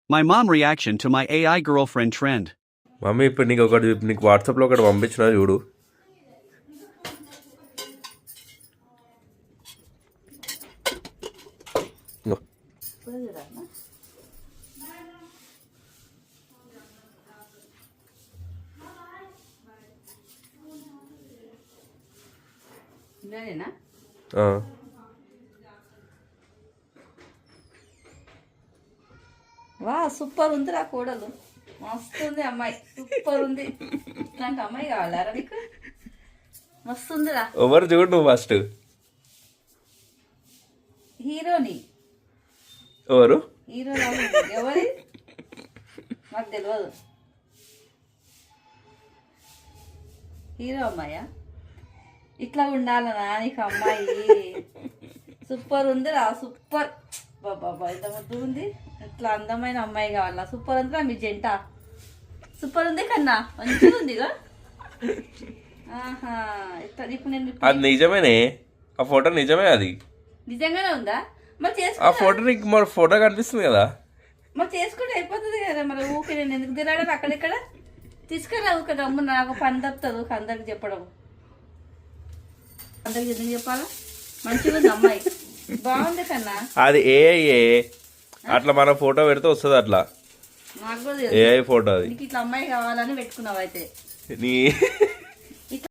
My mom reaction to my AI girlfriend trend. Mummy ఇప్పుడు నీకు వాట్సాప్లో ఒకటి పంపించిన చూడు. వా సూపర్ ఉంది రా కోడలు, మస్తు ఉంది అమ్మాయి, సూపర్ ఉంది. ఇట్లాంటి అమ్మాయి కావాలా నీకు? మస్తు ఉందిరా. ఎవరు చూడు నువ్వు ఫస్ట్. హీరోని ఎవరు? హీరో ఎవరి నాకు తెలియదు. హీరో అమ్మాయా? ఇట్లా ఉండాలనా నీకు అమ్మాయి? సూపర్ ఉందిరా, సూపర్. బాబా ఇంత ముద్దు ఉంది. ఇట్లా అందమైన అమ్మాయి కావాలా? సూపర్ ఉందిరా మీ జంట, సూపర్ ఉంది కన్నా, మంచిగా ఉంది. ఆహా ఇట్లా ఇప్పుడు నేను అది నిజమేనే, ఆ ఫోటో నిజమే. అది నిజంగానే ఉందా? మరి ఆ చేసుకో, ఫోటో నీకు మరి ఫోటో కనిపిస్తుంది కదా. మరి చేసుకుంటే అయిపోతుంది కదా. మరి ఊకే నేను ఎందుకు తిరగడం అక్కడెక్కడ? తీసుకురా ఊక గమ్ము, నాకు పని తప్పుతుంది ఊక అందరికి చెప్పడం. అందరికి ఎందుకు చెప్పాలా? మంచిగా ఉంది అమ్మాయి, బాగుంది కన్నా. అది ఏఐ, అట్లా మన ఫోటో పెడితే వస్తుంది అట్లా. నాకు కూడా ఏఐ ఫోటో అది. నీకు ఇట్లా అమ్మాయి కావాలని పెట్టుకున్నావు అయితే. నీ